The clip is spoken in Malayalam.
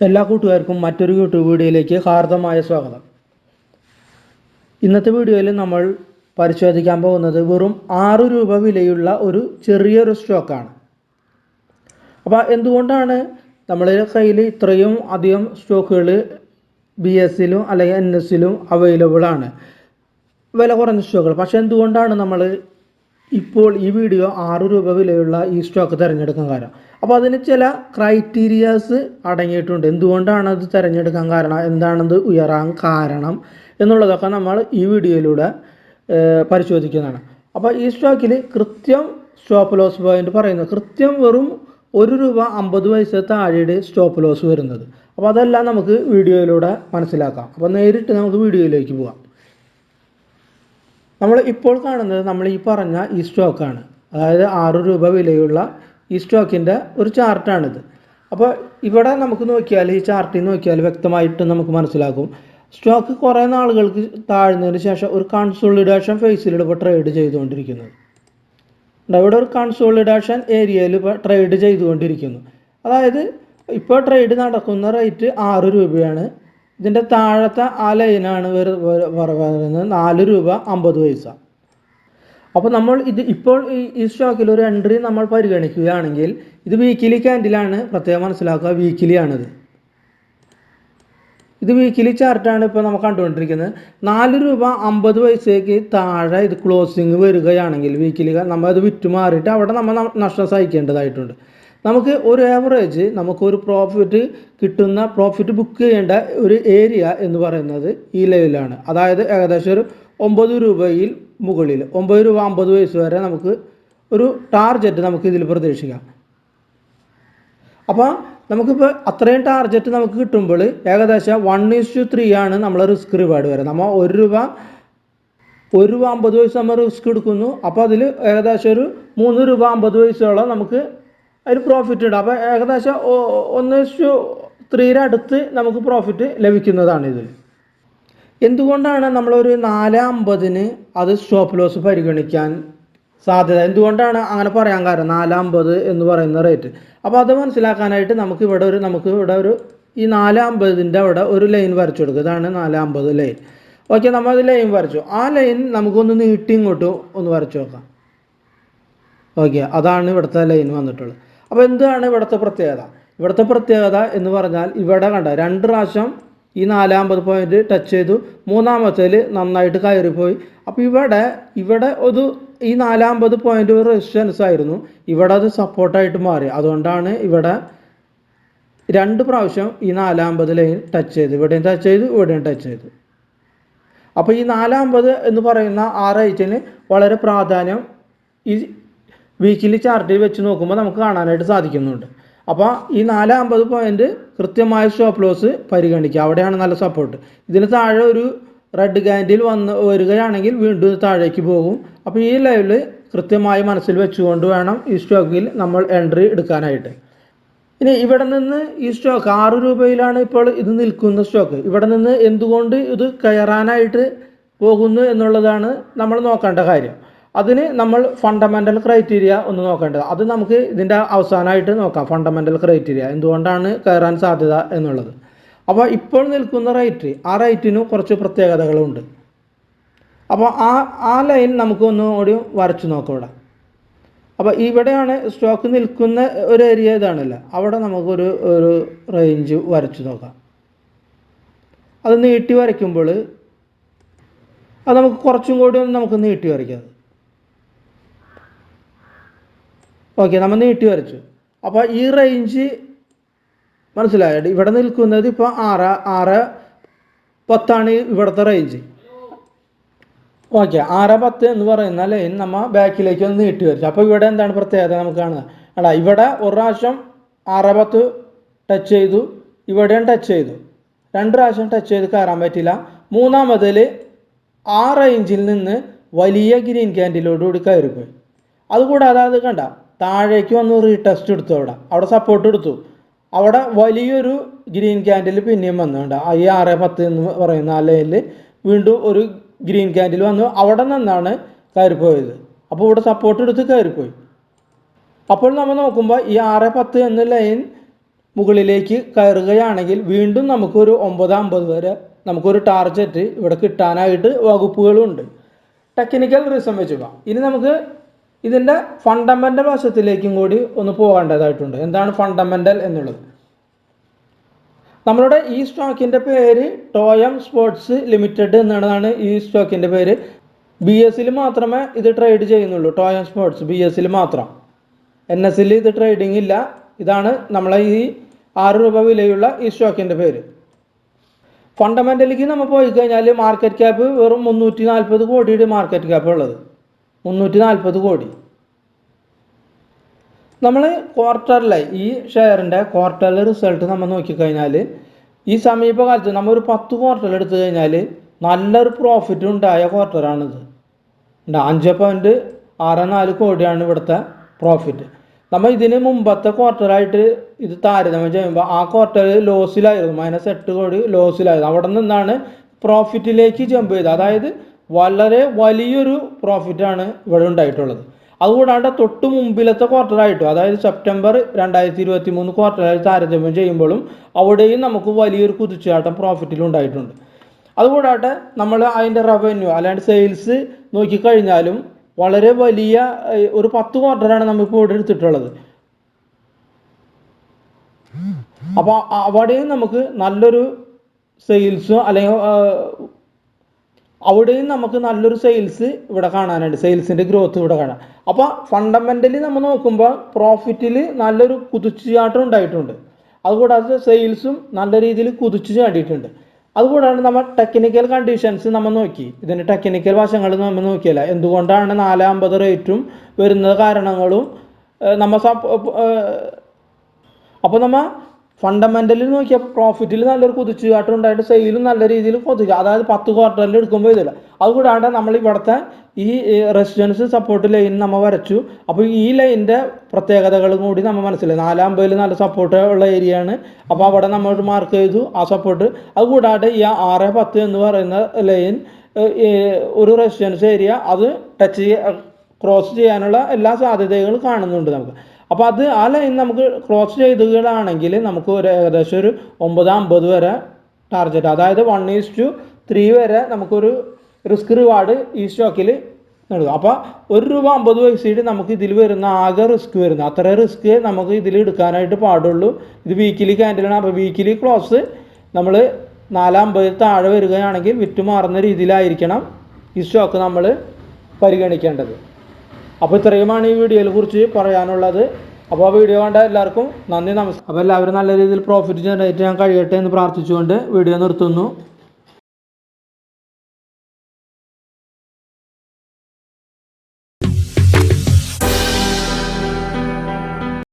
എല്ലാ കൂട്ടുകാർക്കും മറ്റൊരു യൂട്യൂബ് വീഡിയോയിലേക്ക് ഹാർദമായ സ്വാഗതം. ഇന്നത്തെ വീഡിയോയിൽ നമ്മൾ പരിശോധിക്കാൻ പോകുന്നത് വെറും 6 രൂപ വിലയുള്ള ഒരു ചെറിയൊരു സ്റ്റോക്കാണ്. അപ്പോൾ എന്തുകൊണ്ടാണ് നമ്മളുടെ കയ്യിൽ ഇത്രയും അധികം സ്റ്റോക്കുകൾ BSEലും അല്ലെങ്കിൽ NSEലും അവൈലബിൾ ആണ്, വില കുറഞ്ഞ സ്റ്റോക്കുകൾ. പക്ഷേ എന്തുകൊണ്ടാണ് നമ്മൾ ഇപ്പോൾ ഈ വീഡിയോ 6 രൂപ വിലയുള്ള ഈ സ്റ്റോക്ക് തിരഞ്ഞെടുക്കാൻ കാരണം? അപ്പോൾ അതിന് ചില ക്രൈറ്റീരിയാസ് അടങ്ങിയിട്ടുണ്ട്. എന്തുകൊണ്ടാണ് അത് തിരഞ്ഞെടുക്കാൻ കാരണം, എന്താണത് ഉയരാൻ കാരണം എന്നുള്ളതൊക്കെ നമ്മൾ ഈ വീഡിയോയിലൂടെ പരിശോധിക്കുന്നതാണ്. അപ്പോൾ ഈ സ്റ്റോക്കിൽ കൃത്യം സ്റ്റോപ്പ് ലോസ് പോയിന്റ് പറയുന്നത് കൃത്യം വെറും 1 രൂപ 50 പൈസ താഴെയുടെ സ്റ്റോപ്പ് ലോസ് വരുന്നത്. അപ്പോൾ അതെല്ലാം നമുക്ക് വീഡിയോയിലൂടെ മനസ്സിലാക്കാം. അപ്പോൾ നേരിട്ട് നമുക്ക് വീഡിയോയിലേക്ക് പോകാം. നമ്മൾ ഇപ്പോൾ കാണുന്നത് നമ്മൾ ഈ പറഞ്ഞ ഈ സ്റ്റോക്കാണ്, അതായത് 6 രൂപ വിലയുള്ള ഈ സ്റ്റോക്കിൻ്റെ ഒരു ചാർട്ടാണിത്. അപ്പോൾ ഇവിടെ നമുക്ക് നോക്കിയാൽ, ഈ ചാർട്ടിൽ നോക്കിയാൽ വ്യക്തമായിട്ട് നമുക്ക് മനസ്സിലാക്കും, സ്റ്റോക്ക് കുറേ നാളുകൾക്ക് താഴ്ന്നതിന് ശേഷം ഒരു കൺസോളിഡേഷൻ ഫേസിലൂടെ ഇപ്പോൾ ട്രേഡ് ചെയ്തുകൊണ്ടിരിക്കുന്നത്. ഇവിടെ ഒരു കൺസോളിഡേഷൻ ഏരിയയിൽ ഇപ്പോൾ ട്രേഡ് ചെയ്തുകൊണ്ടിരിക്കുന്നു. അതായത് ഇപ്പോൾ ട്രേഡ് നടക്കുന്ന റേറ്റ് 6 രൂപയാണ്. ഇതിൻ്റെ താഴത്തെ ആ ലൈനാണ് വരുന്നത് 4 രൂപ 50 പൈസ. അപ്പോൾ നമ്മൾ ഇപ്പോൾ ഈ സ്റ്റോക്കിൽ ഒരു എൻട്രി നമ്മൾ പരിഗണിക്കുകയാണെങ്കിൽ ഇത് വീക്കിലി ക്യാൻഡിലാണ്, പ്രത്യേകം മനസ്സിലാക്കുക, വീക്കിലിയാണിത്. ഇത് വീക്കിലി ചാർട്ടാണ് ഇപ്പോൾ നമ്മൾ കണ്ടുകൊണ്ടിരിക്കുന്നത്. 4 രൂപ 50 പൈസയ്ക്ക് താഴെ ഇത് ക്ലോസിങ് വരികയാണെങ്കിൽ വീക്കിലി നമ്മളത് വിറ്റ് മാറിയിട്ട് അവിടെ നമ്മൾ നഷ്ടം സഹിക്കേണ്ടതായിട്ടുണ്ട്. നമുക്ക് ഒരു ആവറേജ് നമുക്കൊരു പ്രോഫിറ്റ് ബുക്ക് ചെയ്യേണ്ട ഒരു ഏരിയ എന്ന് പറയുന്നത് ഈ ലെവലാണ്. അതായത് ഏകദേശം ഒരു 9 രൂപയിൽ മുകളിൽ 9 രൂപ 50 പൈസ വരെ നമുക്ക് ഒരു ടാർഗറ്റ് നമുക്ക് ഇതിൽ പ്രതീക്ഷിക്കാം. അപ്പോൾ നമുക്കിപ്പോൾ അത്രയും ടാർഗറ്റ് നമുക്ക് കിട്ടുമ്പോൾ ഏകദേശം 1:3 ആണ് നമ്മളെ റിസ്ക് റിവാർഡ് വരെ. നമ്മൾ 1 രൂപ 50 പൈസ നമ്മൾ റിസ്ക് എടുക്കുന്നു. അപ്പോൾ അതിൽ ഏകദേശം ഒരു 3 രൂപ 50 പൈസയോളം നമുക്ക് അതിൽ പ്രോഫിറ്റ് ഉണ്ട്. അപ്പോൾ ഏകദേശം 1:3 അടുത്ത് നമുക്ക് പ്രോഫിറ്റ് ലഭിക്കുന്നതാണ് ഇതിൽ. എന്തുകൊണ്ടാണ് നമ്മളൊരു 4.50 അത് സ്റ്റോപ്പ് ലോസ് പരിഗണിക്കാൻ സാധ്യത? എന്തുകൊണ്ടാണ് അങ്ങനെ പറയാൻ കാരണം? 4.50 എന്ന് പറയുന്ന റേറ്റ്. അപ്പോൾ അത് മനസ്സിലാക്കാനായിട്ട് നമുക്ക് ഇവിടെ ഒരു ഈ 4.50 അവിടെ ഒരു ലൈൻ വരച്ചു കൊടുക്കുക. ഇതാണ് 4.50 ലൈൻ. ഓക്കെ, നമ്മൾ അത് ലൈൻ വരച്ചു. ആ ലൈൻ നമുക്കൊന്ന് നീട്ടി ഇങ്ങോട്ട് ഒന്ന് വരച്ചു നോക്കാം. ഓക്കെ, അതാണ് ഇവിടുത്തെ ലൈൻ വന്നിട്ടുള്ളത്. അപ്പോൾ എന്താണ് ഇവിടുത്തെ പ്രത്യേകത? ഇവിടുത്തെ പ്രത്യേകത എന്ന് പറഞ്ഞാൽ ഇവിടെ കണ്ട 2 പ്രാവശ്യം ഈ 4.50 പോയിന്റ് ടച്ച് ചെയ്തു, മൂന്നാമത്തേൽ നന്നായിട്ട് കയറിപ്പോയി. അപ്പോൾ ഇവിടെ ഈ 4.50 പോയിന്റ് ഒരു റെസിസ്റ്റൻസ് ആയിരുന്നു, ഇവിടെ അത് സപ്പോർട്ടായിട്ട് മാറി. അതുകൊണ്ടാണ് ഇവിടെ 2 പ്രാവശ്യം ഈ 4.50 ലൈൻ ടച്ച് ചെയ്തു, ഇവിടെയും ടച്ച് ചെയ്തു, ഇവിടെയും ടച്ച് ചെയ്തു. അപ്പോൾ ഈ 4.50 എന്ന് പറയുന്ന ആ റേറ്റിന് വളരെ പ്രാധാന്യം ഈ വീക്കിലി ചാർട്ടിൽ വെച്ച് നോക്കുമ്പോൾ നമുക്ക് കാണാനായിട്ട് സാധിക്കുന്നുണ്ട്. അപ്പോൾ ഈ 4.50 പോയിന്റ് കൃത്യമായ സ്റ്റോപ്പ് ലോസ് പരിഗണിക്കുക, അവിടെയാണ് നല്ല സപ്പോർട്ട്. ഇതിന് താഴെ ഒരു റെഡ് ക്യാൻഡിൽ വരികയാണെങ്കിൽ വീണ്ടും താഴേക്ക് പോകും. അപ്പോൾ ഈ ലെവല് കൃത്യമായി മനസ്സിൽ വെച്ചുകൊണ്ട് വേണം ഈ സ്റ്റോക്കിൽ നമ്മൾ എൻട്രി എടുക്കാനായിട്ട്. ഇനി ഇവിടെ നിന്ന് ഈ സ്റ്റോക്ക് 6 രൂപയിലാണ് ഇപ്പോൾ ഇത് നിൽക്കുന്ന സ്റ്റോക്ക്. ഇവിടെ നിന്ന് എന്തുകൊണ്ട് ഇത് കയറാനായിട്ട് പോകുന്നു എന്നുള്ളതാണ് നമ്മൾ നോക്കേണ്ട കാര്യം. അതിന് നമ്മൾ ഫണ്ടമെൻ്റൽ ക്രൈറ്റീരിയ ഒന്ന് നോക്കേണ്ടത്. അത് നമുക്ക് ഇതിൻ്റെ അവസാനമായിട്ട് നോക്കാം. ഫണ്ടമെൻ്റൽ ക്രൈറ്റീരിയ എന്തുകൊണ്ടാണ് കയറാൻ സാധ്യത എന്നുള്ളത്. അപ്പോൾ ഇപ്പോൾ നിൽക്കുന്ന ആ റേറ്റിനും കുറച്ച് പ്രത്യേകതകളുണ്ട്. അപ്പോൾ ആ ലൈൻ നമുക്ക് ഒന്നുകൂടി വരച്ചു നോക്കാം ഇവിടെ. അപ്പോൾ ഇവിടെയാണ് സ്റ്റോക്ക് നിൽക്കുന്ന ഒരു ഏരിയ, ഇതാണല്ലോ. അവിടെ നമുക്കൊരു റേഞ്ച് വരച്ചു നോക്കാം. അത് നീട്ടി വരയ്ക്കുമ്പോൾ അത് നമുക്ക് കുറച്ചും കൂടി നമുക്ക് നീട്ടി വരയ്ക്കാം. ഓക്കെ, നമ്മൾ നീട്ടി വരച്ചു. അപ്പോൾ ഈ റേഞ്ച് മനസ്സിലായത് ഇവിടെ നിൽക്കുന്നത് ഇപ്പോൾ 6.10 ഇവിടുത്തെ റേഞ്ച്. ഓക്കെ, 6.10 എന്ന് പറയുന്ന ലൈൻ നമ്മൾ ബാക്കിലേക്ക് ഒന്ന് നീട്ടി വരച്ചു. അപ്പോൾ ഇവിടെ എന്താണ് പ്രത്യേകത നമുക്ക് കാണുന്നത്? ഇവിടെ ഒരു പ്രാവശ്യം 6.10 ടച്ച് ചെയ്തു, ഇവിടെയും ടച്ച് ചെയ്തു, 2 പ്രാവശ്യം ടച്ച് ചെയ്ത് കയറാൻ പറ്റില്ല. മൂന്നാമതിൽ ആ റേഞ്ചിൽ നിന്ന് വലിയ ഗ്രീൻ ക്യാൻഡിലോടുകൂടി കയറിപ്പോയി. അതുകൂടാതെ അത് കണ്ട താഴേക്ക് വന്ന് റീടെസ്റ്റ് എടുത്തു, അവിടെ സപ്പോർട്ട് എടുത്തു, അവിടെ വലിയൊരു ഗ്രീൻ ക്യാൻഡിൽ പിന്നെയും വന്നുകൊണ്ട് ഈ 6.10 എന്ന് പറയുന്ന ആ ലൈനിൽ വീണ്ടും ഒരു ഗ്രീൻ ക്യാൻഡിൽ വന്നു, അവിടെ നിന്നാണ് കയറിപ്പോയത്. അപ്പോൾ ഇവിടെ സപ്പോർട്ട് എടുത്ത് കയറിപ്പോയി. അപ്പോൾ നമ്മൾ നോക്കുമ്പോൾ ഈ 6.10 എന്ന ലൈൻ മുകളിലേക്ക് കയറുകയാണെങ്കിൽ വീണ്ടും നമുക്കൊരു 9.50 വരെ നമുക്കൊരു ടാർഗറ്റ് ഇവിടെ കിട്ടാനായിട്ട് വകുപ്പുകളുണ്ട്. Technical reason വെച്ചുക. ഇനി നമുക്ക് ഇതിൻ്റെ ഫണ്ടമെൻ്റൽ വശത്തിലേക്കും കൂടി ഒന്ന് പോകേണ്ടതായിട്ടുണ്ട്. എന്താണ് ഫണ്ടമെൻ്റൽ എന്നുള്ളത്? നമ്മളുടെ ഈ സ്റ്റോക്കിൻ്റെ പേര് ടോയം സ്പോർട്സ് ലിമിറ്റഡ് എന്നതാണ് ഈ സ്റ്റോക്കിൻ്റെ പേര്. BSE മാത്രമേ ഇത് ട്രേഡ് ചെയ്യുന്നുള്ളൂ. ടോയം സ്പോർട്സ് BSE മാത്രം. NSE ഇത് ട്രേഡിംഗ് ഇല്ല. ഇതാണ് നമ്മളെ ഈ 6 രൂപ വിലയുള്ള ഈ സ്റ്റോക്കിൻ്റെ പേര്. ഫണ്ടമെൻ്റലിലേക്ക് നമ്മൾ പോയി കഴിഞ്ഞാൽ മാർക്കറ്റ് ക്യാപ്പ് വെറും 340 കോടിയുടെ മാർക്കറ്റ് ക്യാപ്പ് ഉള്ളത്. 340 കോടി. നമ്മൾ ക്വാർട്ടറിലായി ഈ ഷെയറിൻ്റെ ക്വാർട്ടറിൽ റിസൾട്ട് നമ്മൾ നോക്കിക്കഴിഞ്ഞാൽ ഈ സമീപകാലത്ത് നമ്മൾ ഒരു 10 ക്വാർട്ടർ എടുത്തു കഴിഞ്ഞാൽ നല്ലൊരു പ്രോഫിറ്റ് ഉണ്ടായ ക്വാർട്ടറാണിത്. 5.64 കോടിയാണ് ഇവിടുത്തെ പ്രോഫിറ്റ്. നമ്മൾ ഇതിന് മുമ്പത്തെ ക്വാർട്ടറായിട്ട് ഇത് താരതമ്യം ചെയ്യുമ്പോൾ ആ ക്വാർട്ടറിൽ ലോസിലായിരുന്നു, -8 കോടി ലോസിലായിരുന്നു. അവിടെ നിന്നാണ് പ്രോഫിറ്റിലേക്ക് ജമ്പ് ചെയ്തത്. അതായത് വളരെ വലിയൊരു പ്രോഫിറ്റാണ് ഇവിടെ ഉണ്ടായിട്ടുള്ളത്. അതുകൂടാണ്ട് തൊട്ട് മുമ്പിലത്തെ ക്വാർട്ടറായിട്ടും, അതായത് സെപ്റ്റംബർ 2023 ക്വാർട്ടറായിട്ട് താരതമ്യം ചെയ്യുമ്പോഴും അവിടെയും നമുക്ക് വലിയൊരു കുതിച്ചുചാട്ടം പ്രോഫിറ്റിലുണ്ടായിട്ടുണ്ട്. അതുകൂടാണ്ട് നമ്മൾ അതിൻ്റെ റവന്യൂ അല്ലാണ്ട് സെയിൽസ് നോക്കിക്കഴിഞ്ഞാലും വളരെ വലിയ ഒരു 10 ക്വാർട്ടറാണ് നമ്മളിപ്പോൾ ഇവിടെ എടുത്തിട്ടുള്ളത്. അപ്പോൾ അവിടെയും നമുക്ക് നല്ലൊരു സെയിൽസോ അല്ലെങ്കിൽ അവിടെയും നമുക്ക് നല്ലൊരു സെയിൽസ് ഇവിടെ കാണാനുണ്ട്. സെയിൽസിൻ്റെ ഗ്രോത്ത് ഇവിടെ കാണാം. അപ്പോൾ ഫണ്ടമെൻ്റലി നമ്മൾ നോക്കുമ്പോൾ പ്രോഫിറ്റിൽ നല്ലൊരു കുതിച്ചുചാട്ടം ഉണ്ടായിട്ടുണ്ട്. അതുകൂടാതെ സെയിൽസും നല്ല രീതിയിൽ കുതിച്ചു ചാടിയിട്ടുണ്ട്. അതുകൂടാണ്ട് നമ്മൾ ടെക്നിക്കൽ കണ്ടീഷൻസ് നമ്മൾ നോക്കി. ഇതിൻ്റെ ടെക്നിക്കൽ വശങ്ങൾ നമ്മൾ നോക്കിയല്ല. എന്തുകൊണ്ടാണ് 4.50 റേറ്റും വരുന്ന കാരണങ്ങളും നമ്മൾ അപ്പോൾ നമ്മൾ ഫണ്ടമെൻ്റലിൽ നോക്കിയാൽ പ്രോഫിറ്റിൽ നല്ലൊരു കുതിച്ചുചാട്ടം ഉണ്ടായിട്ട് സെയിലും നല്ല രീതിയിൽ കുതിക്കുക. അതായത് 10 ക്വാർട്ടറിൽ എടുക്കുമ്പോൾ ഇതില്ല. അതുകൂടാണ്ട് നമ്മൾ ഇവിടുത്തെ ഈ റെസിസ്റ്റൻസ് സപ്പോർട്ട് ലൈൻ നമ്മൾ വരച്ചു. അപ്പോൾ ഈ ലൈനിൻ്റെ പ്രത്യേകതകളും കൂടി നമ്മൾ മനസ്സിലായി. 4.50 നല്ല സപ്പോർട്ട് ഉള്ള ഏരിയയാണ്. അപ്പോൾ അവിടെ നമ്മൾ മാർക്ക് ചെയ്തു ആ സപ്പോർട്ട്. അതുകൂടാണ്ട് ഈ 6.10 എന്ന് പറയുന്ന ലൈൻ ഒരു റെസിസ്റ്റൻസ് ഏരിയ, അത് ക്രോസ് ചെയ്യാനുള്ള എല്ലാ സാധ്യതകളും കാണുന്നുണ്ട് നമുക്ക്. അപ്പോൾ ആ ലൈൻ നമുക്ക് ക്രോസ് ചെയ്തുകളാണെങ്കിൽ നമുക്ക് ഒരു ഏകദേശം ഒരു 9.50 വരെ ടാർഗറ്റ്, അതായത് 1:3 വരെ നമുക്കൊരു റിസ്ക് റിവാർഡ് ഈ സ്റ്റോക്കിൽ നൽകും. അപ്പോൾ ₹1.50 നമുക്ക് ഇതിൽ വരുന്ന ആകെ റിസ്ക് വരുന്നത്. അത്ര റിസ്ക് നമുക്ക് ഇതിൽ എടുക്കാനായിട്ട് പാടുള്ളൂ. ഇത് വീക്കിലി ക്യാൻഡിലാണ്. അപ്പോൾ വീക്കിലി ക്ലോസ് നമ്മൾ 4.50 താഴെ വരികയാണെങ്കിൽ വിറ്റ് മാറുന്ന രീതിയിലായിരിക്കണം ഈ സ്റ്റോക്ക് നമ്മൾ പരിഗണിക്കേണ്ടത്. അപ്പോൾ ഇത്രയുമാണ് ഈ വീഡിയോയെ കുറിച്ച് പറയാനുള്ളത്. അപ്പോൾ ആ വീഡിയോ കണ്ട എല്ലാവർക്കും നന്ദി, നമസ്കാരം. അപ്പോൾ എല്ലാവരും നല്ല രീതിയിൽ പ്രോഫിറ്റ് ജനറേറ്റ് ചെയ്യാൻ കഴിയട്ടെ എന്ന് പ്രാർത്ഥിച്ചുകൊണ്ട് വീഡിയോ നിർത്തുന്നു.